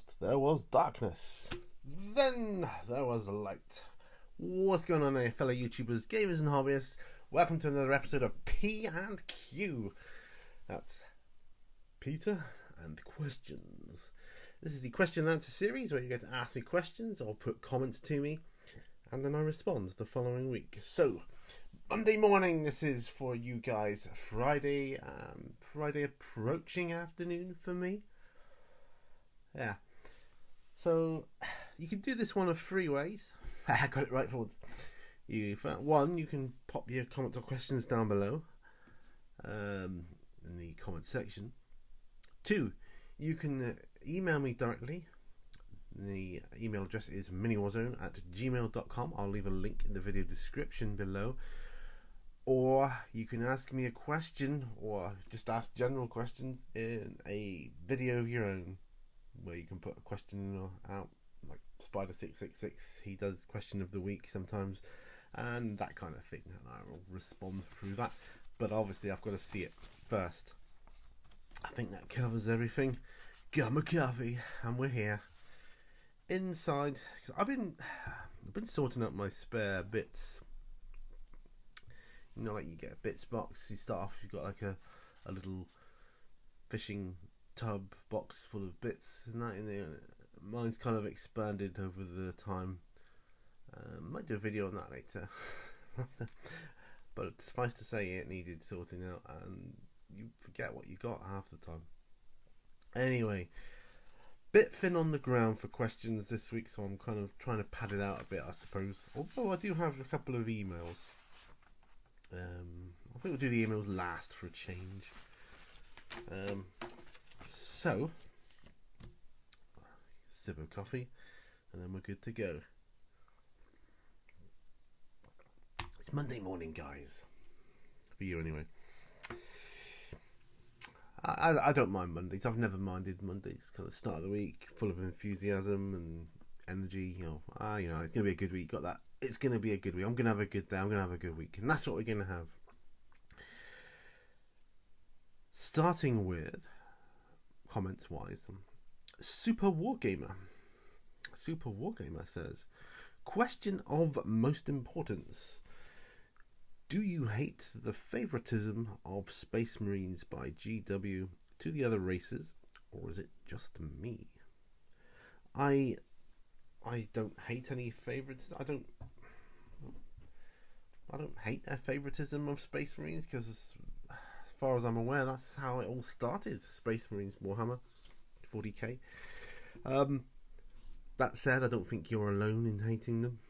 First there was darkness, then there was light. What's going on there, fellow YouTubers, gamers and hobbyists? Welcome to another episode of P and Q. That's Peter and Questions. This is the question and answer series where you get to ask me questions or put comments to me, and then I respond the following week. So, Monday morning, this is for you guys. Friday approaching afternoon for me. Yeah. So, you can do this one of three ways. I got it right for once. One, you can pop your comments or questions down below in the comment section. Two, you can email me directly. The email address is miniwarzone@gmail.com. I'll leave a link in the video description below. Or you can ask me a question or just ask general questions in a video of your own, where you can put a question out, like Spider666, he does question of the week sometimes, and that kind of thing, and I will respond through that. But obviously I've got to see it first. I think that covers everything. Got my coffee and we're here inside, because I've been sorting out my spare bits. You know, like you get a bits box, you start off, you've got like a little fishing tub box full of bits and that in there. Mine's kind of expanded over the time. Might do a video on that later. But suffice to say, it needed sorting out, and you forget what you got half the time. Anyway, bit thin on the ground for questions this week, so I'm kind of trying to pad it out a bit, I suppose. Although I do have a couple of emails. I think we'll do the emails last for a change. So, sip of coffee, and then we're good to go. It's Monday morning, guys. For you, anyway. I don't mind Mondays. I've never minded Mondays. Kind of start of the week, full of enthusiasm and energy. You know, it's gonna be a good week. Got that. It's gonna be a good week. I'm gonna have a good day. I'm gonna have a good week, and that's what we're gonna have. Starting with comments wise, Super Wargamer says, question of most importance: do you hate the favoritism of Space Marines by GW to the other races, or is it just me? I don't hate any favorites. I don't hate their favoritism of Space Marines, because as far as I'm aware, that's how it all started. Space Marines Warhammer 40k. That said, I don't think you're alone in hating them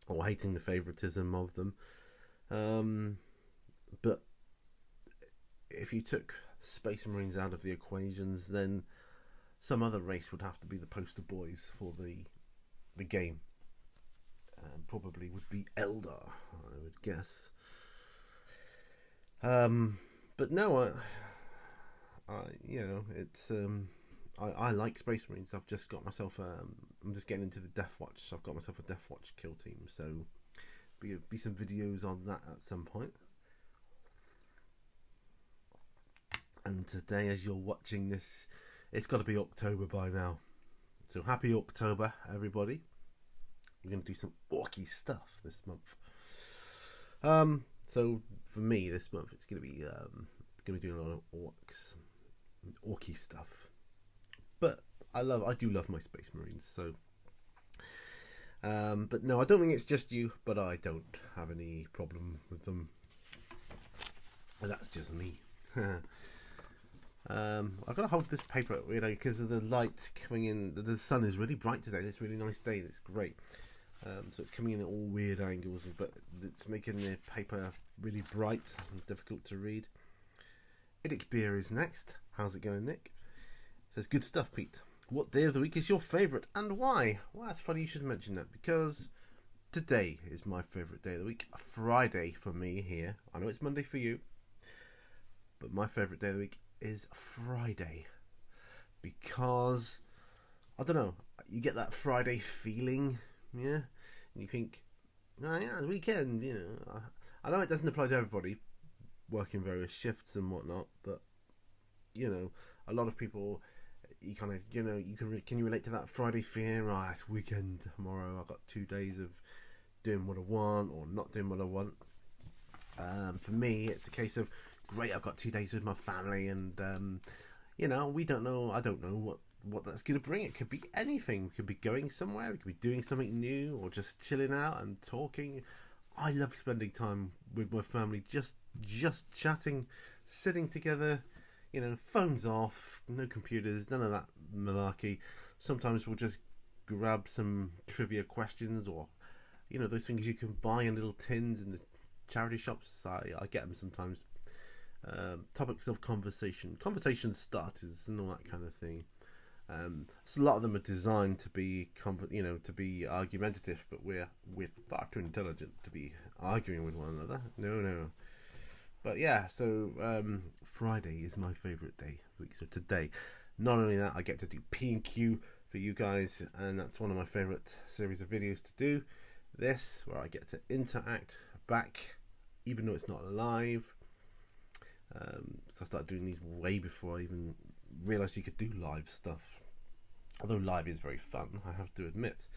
or hating the favoritism of them. But if you took Space Marines out of the equations, then some other race would have to be the poster boys for the game. Probably would be Eldar, I would guess. But no, I like Space Marines. I've just got myself. I'm just getting into the Death Watch, so I've got myself a Death Watch kill team. So be some videos on that at some point. And today, as you're watching this, it's got to be October by now. So happy October, everybody. We're going to do some orky stuff this month. So for me this month, it's going to be doing a lot of orcs, orky stuff. But I do love my Space Marines. So, but no, I don't think it's just you. But I don't have any problem with them. That's just me. I've got to hold this paper, because of the light coming in. The sun is really bright today. It's a really nice day. It's great. So it's coming in at all weird angles, but it's making the paper really bright and difficult to read. Idic Beer is next. How's it going, Nick? Says, good stuff, Pete. What day of the week is your favourite and why? Well, that's funny you should mention that, because today is my favourite day of the week. Friday for me here. I know it's Monday for you, but my favourite day of the week is Friday, because I don't know, you get that Friday feeling, yeah, and you think, oh yeah, it's weekend, I know it doesn't apply to everybody working various shifts and whatnot, but a lot of people you kind of, you know, can you relate to that Friday fear? Right, it's weekend tomorrow. I've got 2 days of doing what I want or not doing what I want. For me, it's a case of great. I've got 2 days with my family, and you know, we don't know. I don't know what that's going to bring. It could be anything. We could be going somewhere. We could be doing something new, or just chilling out and talking. I love spending time with my family, just chatting, sitting together. You know, phones off, no computers, none of that malarkey. Sometimes we'll just grab some trivia questions, or you know, those things you can buy in little tins in the charity shops. I get them sometimes. Topics of conversation starters, and all that kind of thing. So a lot of them are designed to be, to be argumentative, but we're far too intelligent to be arguing with one another. No. But yeah, so Friday is my favourite day of the week. So today, not only that, I get to do P&Q for you guys, and that's one of my favourite series of videos to do. This, where I get to interact back, even though it's not live. So I started doing these way before I even realised you could do live stuff. Although live is very fun, I have to admit.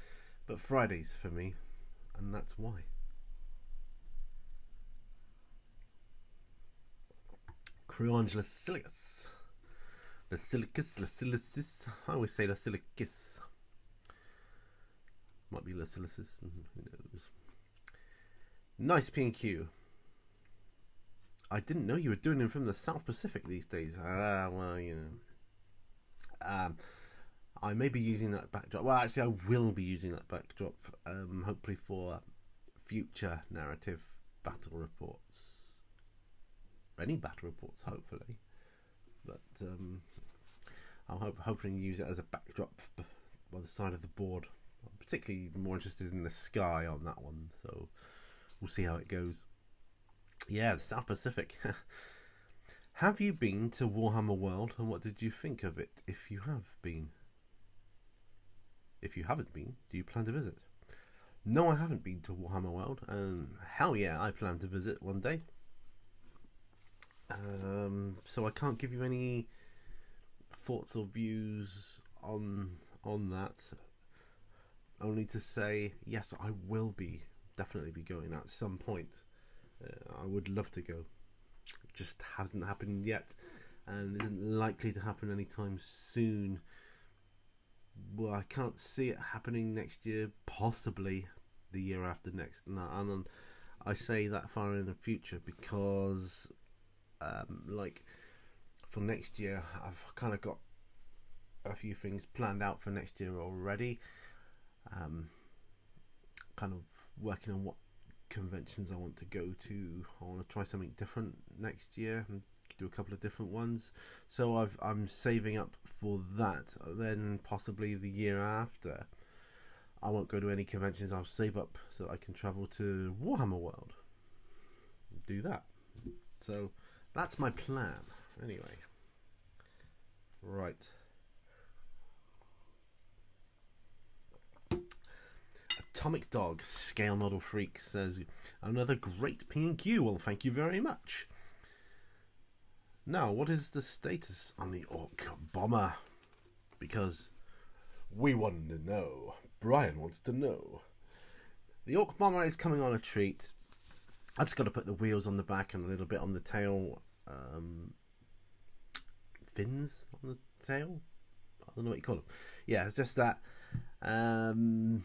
But Fridays for me, and that's why. Creangela silicus. Lacilicis. I always say Lacilicis. Might be Lacilicis, who knows. Nice P&Q. I didn't know you were doing them from the South Pacific these days. Well, you know. I may be using that backdrop. Well, actually, I will be using that backdrop, hopefully for future narrative battle reports. Any battle reports, hopefully. But I'm hoping to use it as a backdrop by the side of the board. I'm particularly more interested in the sky on that one, so we'll see how it goes. Yeah, the South Pacific. Have you been to Warhammer World, and what did you think of it, if you have been? If you haven't been, do you plan to visit? No, I haven't been to Warhammer World, and hell yeah, I plan to visit one day. So I can't give you any thoughts or views on that. Only to say, yes, I will definitely be going at some point. I would love to go. It just hasn't happened yet, and isn't likely to happen anytime soon. Well, I can't see it happening next year, possibly the year after next. And I say that far in the future because, like, for next year, I've kind of got a few things planned out for next year already. Kind of working on what conventions I want to go to. I want to try something different next year and do a couple of different ones. So I'm saving up for that. Then possibly the year after, I won't go to any conventions. I'll save up so I can travel to Warhammer World. Do that. So that's my plan. Anyway, right. Atomic Dog Scale Model Freak says, another great P&Q. Well, thank you very much. Now, what is the status on the Ork bomber? Because we want to know. Brian wants to know. The Ork bomber is coming on a treat. I just got to put the wheels on the back and a little bit on the tail. Fins on the tail? I don't know what you call them. Yeah, it's just that. I'm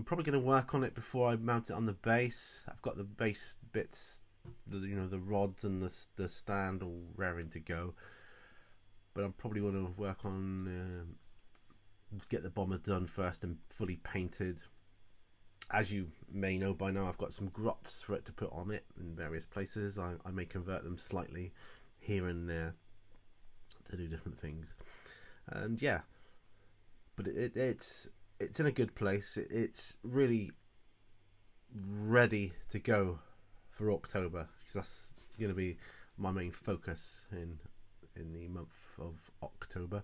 probably going to work on it before I mount it on the base. I've got the base bits, the rods and the stand all raring to go. But I'm probably going to work on get the bomber done first and fully painted. As you may know by now, I've got some grots for it to put on it in various places. I may convert them slightly here and there to do different things. And yeah, but it's in a good place. It's really ready to go for October, because that's going to be my main focus in the month of October.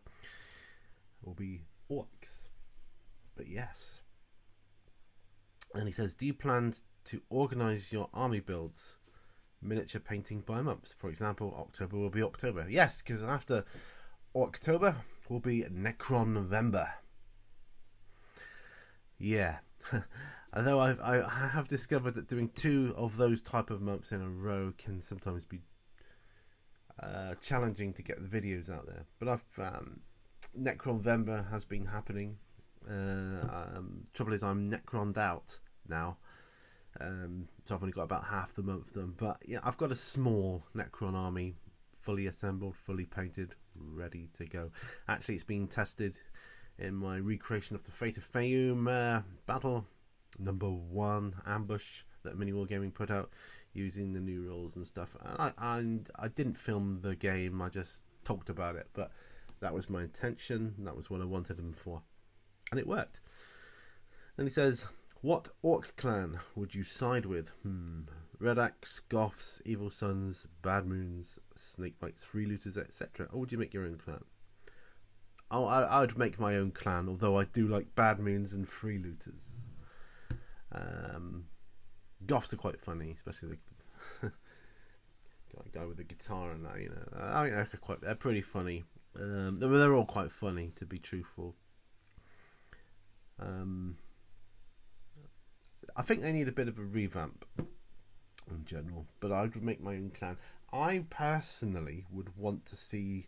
Will be Orks. But yes. And he says, do you plan to organise your army builds, miniature painting by months? For example, October will be October. Yes, because after October will be Necron November. Yeah. Although I have discovered that doing 2 of those type of months in a row can sometimes be challenging to get the videos out there. But Necron November has been happening. Trouble is, I'm Necroned out now, so I've only got about half the month done. But yeah, I've got a small Necron army, fully assembled, fully painted, ready to go. Actually, it's been tested in my recreation of the Fate of Fayoum battle #1 ambush that Mini Wargaming put out, using the new rules and stuff. And I didn't film the game, I just talked about it, but that was my intention, that was what I wanted them for, and it worked. Then he says, what Orc clan would you side with? Red Axe, Goths, Evil Sons, Bad Moons, Snakebites, Free Looters, etc. Or would you make your own clan? Oh, I would make my own clan, although I do like Bad Moons and Free Looters. Goths are quite funny, especially the guy with the guitar and that. You know, I think they're pretty funny. They're all quite funny, to be truthful. I think they need a bit of a revamp in general, but I would make my own clan. I personally would want to see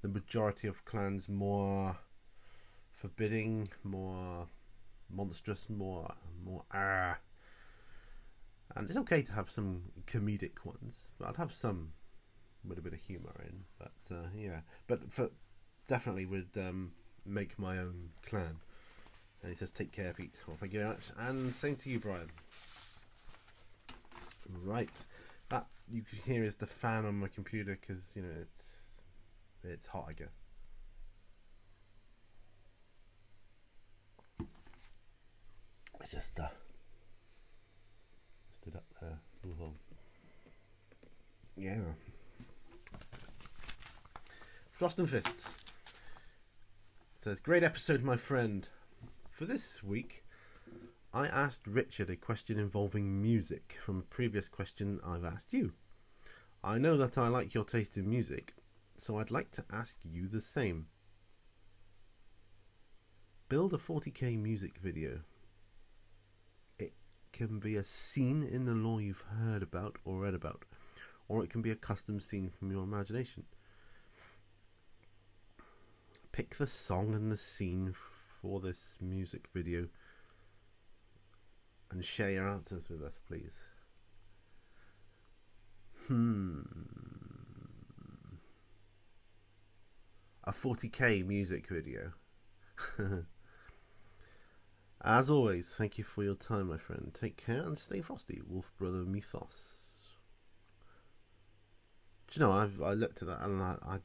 the majority of clans more forbidding, more monstrous, more and it's okay to have some comedic ones, but I'd have some with a bit of humour in. But yeah, but definitely would make my own clan. And he says, take care, Pete. Well, thank you very much, and same to you, Brian. Right, that you can hear is the fan on my computer, because you know it's hot, I guess. It's just stood up there. Ooh. Yeah. Frost and Fists says, great episode, my friend. For this week, I asked Richard a question involving music from a previous question I've asked you. I know that I like your taste in music, so I'd like to ask you the same. Build a 40k music video. It can be a scene in the lore you've heard about or read about, or it can be a custom scene from your imagination. Pick the song and the scene for this music video and share your answers with us, please. A 40k music video. As always, thank you for your time, my friend. Take care and stay frosty, Wolf Brother Mythos. Do you know, I looked at that and I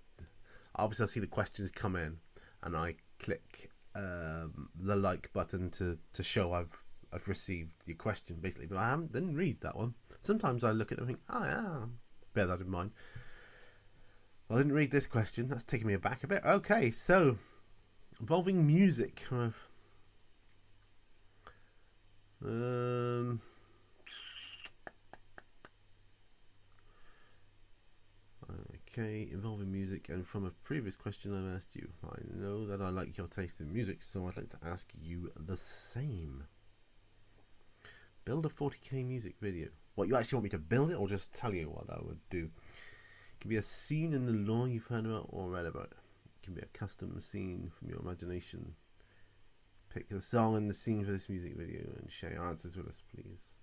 obviously I see the questions come in, and I click the like button to show I've received your question, basically, but I didn't read that one. Sometimes I look at them and think, oh yeah, bear that in mind. I didn't read this question, that's taking me aback a bit. Okay, so involving music. Okay, involving music, and from a previous question I've asked you, I know that I like your taste in music, so I'd like to ask you the same. Build a 40k music video. What, you actually want me to build it, or just tell you what I would do? It can be a scene in the lore you've heard about or read about. It can be a custom scene from your imagination. Pick the song and the scene for this music video and share your answers with us, please.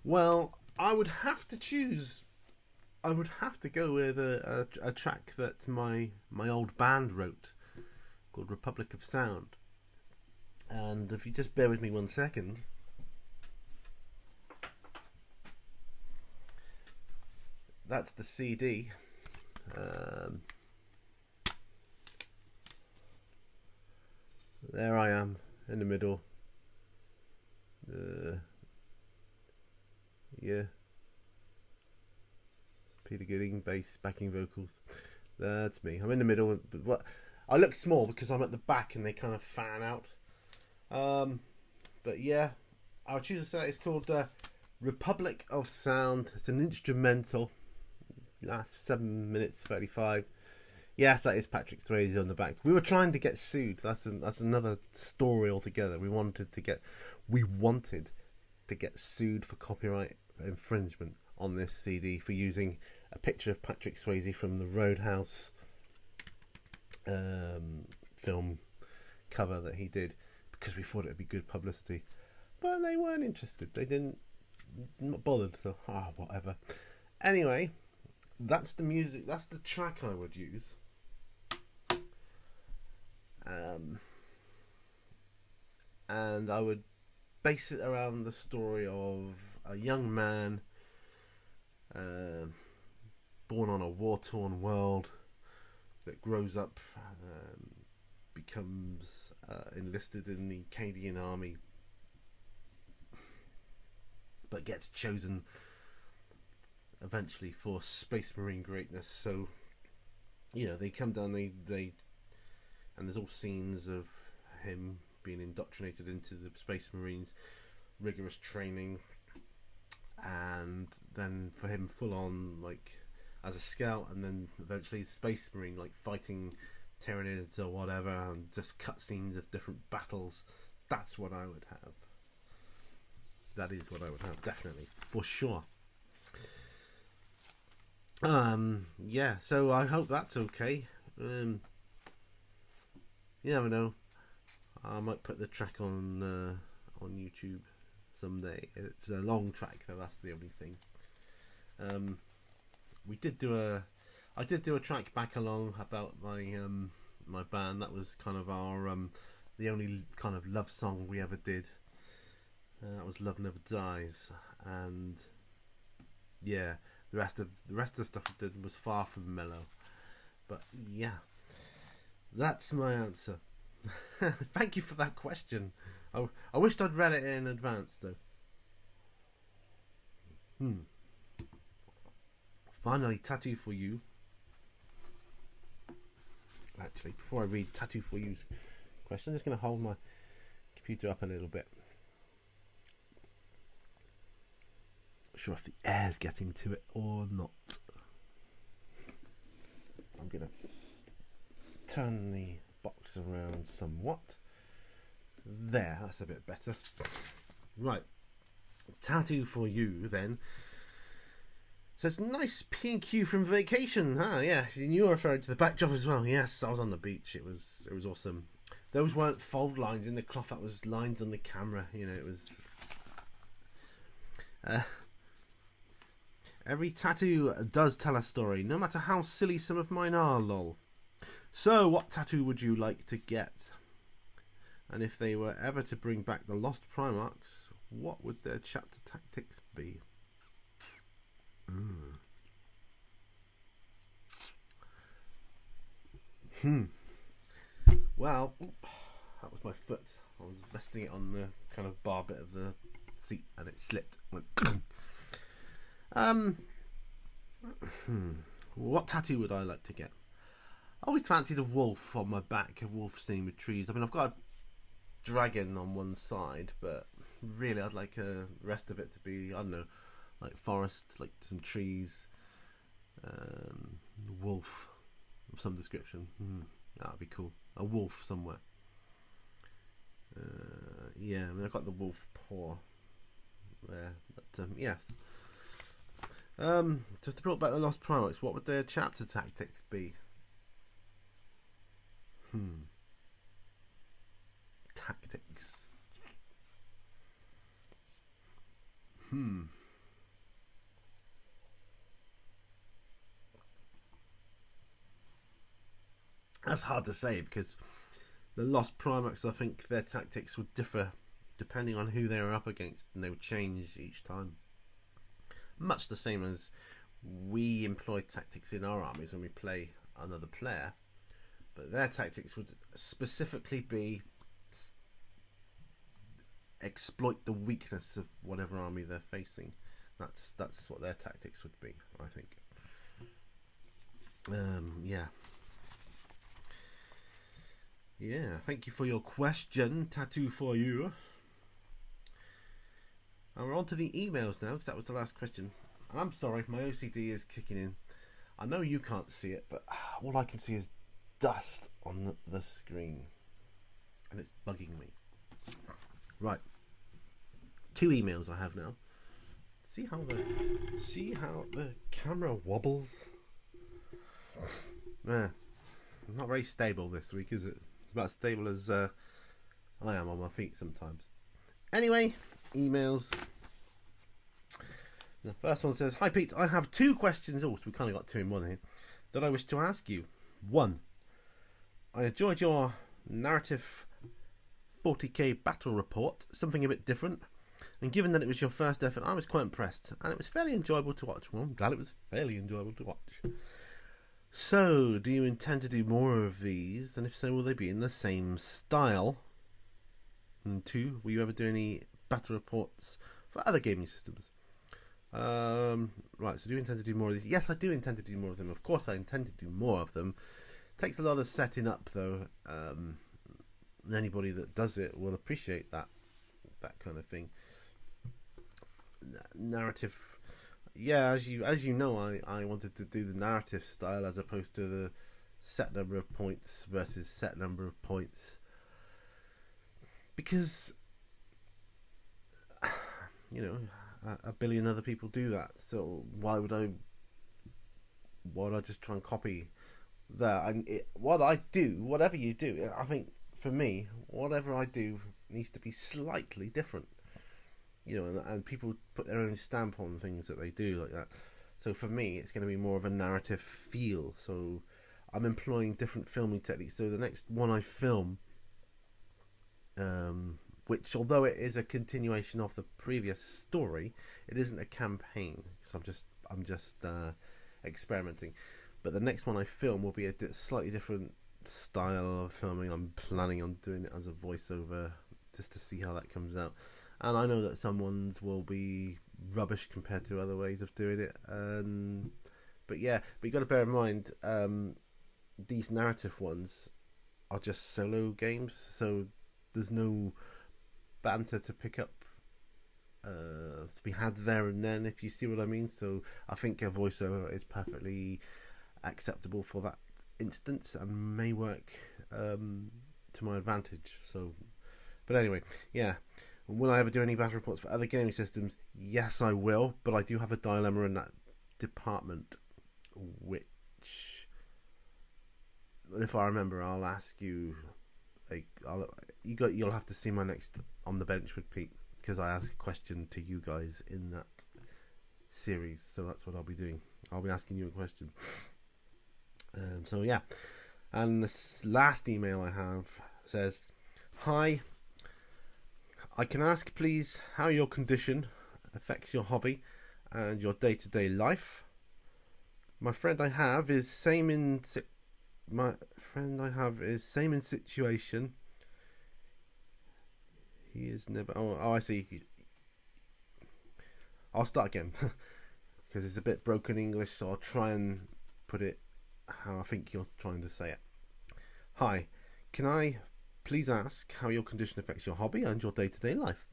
Well, I would have to choose. I would have to go with a track that my old band wrote, called Republic of Sound. And if you just bear with me 1 second. That's the CD. There I am in the middle. Yeah. Peter Gooding, bass, backing vocals. That's me. I'm in the middle. But what? I look small because I'm at the back and they kind of fan out. But yeah, I'll choose a set. It's called Republic of Sound. It's an instrumental. Last 7 minutes 35. Yes, that is Patrick Swayze on the back. We were trying to get sued. That's another story altogether. We wanted to get sued for copyright infringement on this CD for using a picture of Patrick Swayze from the Roadhouse film cover that he did, because we thought it would be good publicity. But they weren't interested. They didn't, not bothered. So whatever. Anyway, that's the music. That's the track I would use. And I would base it around the story of a young man born on a war-torn world that grows up, becomes enlisted in the Canadian Army, but gets chosen eventually for Space Marine greatness. So, you know, they come down, they and there's all scenes of him being indoctrinated into the Space Marines, rigorous training, and then for him full on, like, as a scout, and then eventually Space Marine, like, fighting Tyranids or whatever, and just cutscenes of different battles. That's what I would have. That is what I would have, definitely, for sure. Yeah, so I hope that's okay. You never know. I might put the track on YouTube someday. It's a long track though, that's the only thing. I did do a track back along about my my band. That was kind of our the only kind of love song we ever did. That was Love Never Dies, and yeah, the rest of the stuff I did was far from mellow. But yeah, that's my answer. Thank you for that question. I wished I'd read it in advance though. Finally, Tattoo for You. Actually, before I read Tattoo for You's question, I'm just going to hold my computer up a little bit. Not sure if the air's getting to it or not. I'm going to turn the box around somewhat. There, that's a bit better. Right, Tattoo for You then. Says, nice P&Q from vacation. Yeah, you were referring to the backdrop as well. Yes, I was on the beach. It was awesome. Those weren't fold lines in the cloth, that was lines on the camera. You know, it was every tattoo does tell a story, no matter how silly some of mine are, lol. So, what tattoo would you like to get? And if they were ever to bring back the Lost Primarchs, what would their chapter tactics be? Well, that was my foot. I was resting it on the kind of bar bit of the seat and it slipped. What tattoo would I like to get? I always fancied a wolf on my back, a wolf seen with trees. I mean, I've got a dragon on one side, but really I'd like the rest of it to be, I don't know, like forest, like some trees, wolf of some description. That'd be cool. A wolf somewhere. Yeah, I mean, I've got the wolf paw there, but yes. So if they brought back the Lost Primarchs, what would their chapter tactics be? Tactics. That's hard to say, because the Lost Primarchs, I think their tactics would differ depending on who they were up against, and they would change each time. Much the same as we employ tactics in our armies when we play another player, but their tactics would specifically be exploit the weakness of whatever army they're facing. That's what their tactics would be, I think. Yeah, thank you for your question, Tattoo for You. And we're on to the emails now, because that was the last question. And I'm sorry, my OCD is kicking in. I know you can't see it, but all I can see is dust on the screen. And it's bugging me. Right. 2 emails I have now. See how the camera wobbles? Not very stable this week, is it? It's about as stable as I am on my feet sometimes. Anyway, emails. The first one says, "Hi Pete, I have 2 questions." Oh, so we kind of got 2 in 1 here. That I wish to ask you. 1. I enjoyed your narrative 40k battle report, something a bit different. And given that it was your first effort, I was quite impressed. And it was fairly enjoyable to watch. Well, I'm glad it was fairly enjoyable to watch. So, do you intend to do more of these? And if so, will they be in the same style? And 2, will you ever do any battle reports for other gaming systems? Right, so do you intend to do more of these? Yes, I do intend to do more of them. Of course I intend to do more of them. Takes a lot of setting up, though. Anybody that does it will appreciate that kind of thing. Narrative, yeah, as you know, I wanted to do the narrative style as opposed to the set number of points versus set number of points, because a billion other people do that. So why would I just try and copy that? Whatever you do, I think for me, whatever I do needs to be slightly different. And people put their own stamp on things that they do like that. So for me, it's going to be more of a narrative feel. So I'm employing different filming techniques. So the next one I film, which although it is a continuation of the previous story, it isn't a campaign. So I'm just experimenting. But the next one I film will be a slightly different style of filming. I'm planning on doing it as a voiceover just to see how that comes out. And I know that some ones will be rubbish compared to other ways of doing it. But you got to bear in mind, these narrative ones are just solo games, so there's no banter to pick up to be had there and then, if you see what I mean. So I think a voiceover is perfectly acceptable for that instance and may work to my advantage. So, but anyway, yeah. Will I ever do any battle reports for other gaming systems? Yes, I will, but I do have a dilemma in that department, which, if I remember, I'll ask you. You'll have to see my next On the Bench with Pete, because I ask a question to you guys in that series. So that's what I'll be doing. I'll be asking you a question. So yeah, and this last email I have says, "Hi. I can ask, please, how your condition affects your hobby and your day-to-day life. My friend I have is same in situation. He is never. Oh, I see. I'll start again because it's a bit broken English, so I'll try and put it how I think you're trying to say it. Hi, can I please ask how your condition affects your hobby and your day-to-day life?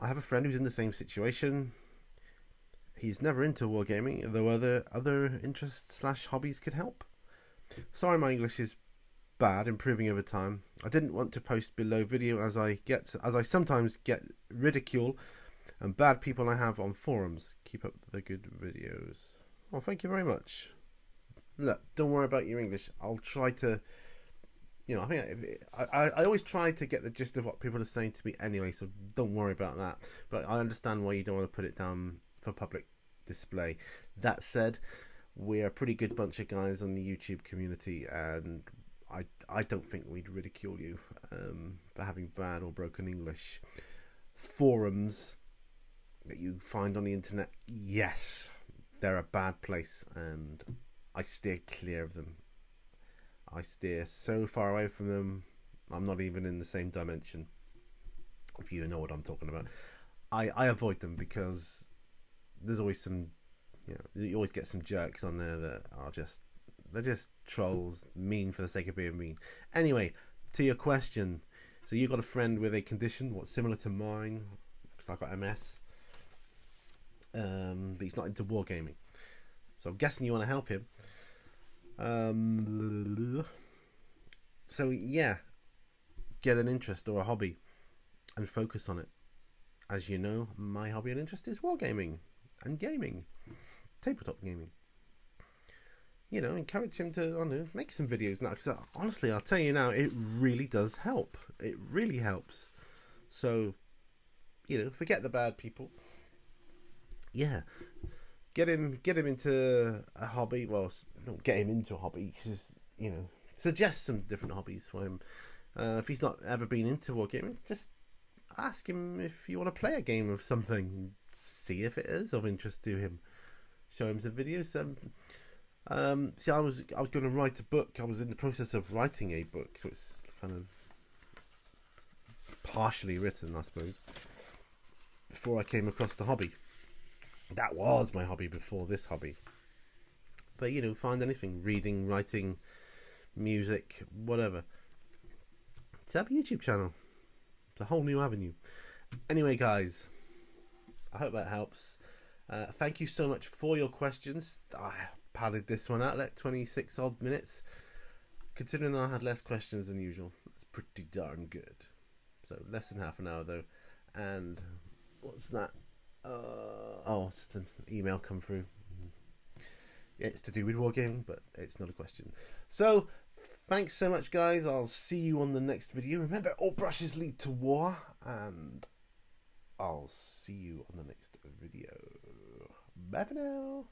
I have a friend who's in the same situation. He's never into wargaming, though other interests / hobbies could help. Sorry my English is bad, improving over time. I didn't want to post below video as I sometimes get ridicule and bad people I have on forums. Keep up the good videos." Well, thank you very much. Look, don't worry about your English. I'll try to... I think I always try to get the gist of what people are saying to me anyway, so don't worry about that. But I understand why you don't want to put it down for public display. That said, we're a pretty good bunch of guys on the YouTube community, and I don't think we'd ridicule you for having bad or broken English. Forums that you find on the internet, yes, they're a bad place, and I steer clear of them. I steer so far away from them, I'm not even in the same dimension, if you know what I'm talking about. I avoid them because there's always some, you always get some jerks on there that are they're just trolls, mean for the sake of being mean. Anyway, to your question, so you got a friend with a condition, what's similar to mine, because I got MS. But he's not into wargaming, so I'm guessing you want to help him. So yeah, get an interest or a hobby and focus on it. As you know, my hobby and interest is wargaming and gaming, tabletop gaming. You know, encourage him to, I don't know, make some videos now, because honestly, I'll tell you now, it really does help. It really helps. So, you know, forget the bad people. Yeah, get him into a hobby. Well, don't get him into a hobby, because, you know, suggest some different hobbies for him. If he's not ever been into wargaming, just ask him if you want to play a game of something. See if it is of interest to him. Show him some videos. See, I was going to write a book. I was in the process of writing a book, so it's kind of partially written, I suppose, before I came across the hobby. That was my hobby before this hobby. But, you know, find anything. Reading, writing, music, whatever. Set up a YouTube channel. It's a whole new avenue. Anyway, guys, I hope that helps. Thank you so much for your questions. I padded this one out, like 26 odd minutes. Considering I had less questions than usual, that's pretty darn good. So less than half an hour though. And what's that? Oh, it's an email come through. Yeah, it's to do with wargaming, but it's not a question. So thanks so much, guys. I'll see you on the next video. Remember, all brushes lead to war, and I'll see you on the next video. Bye for now.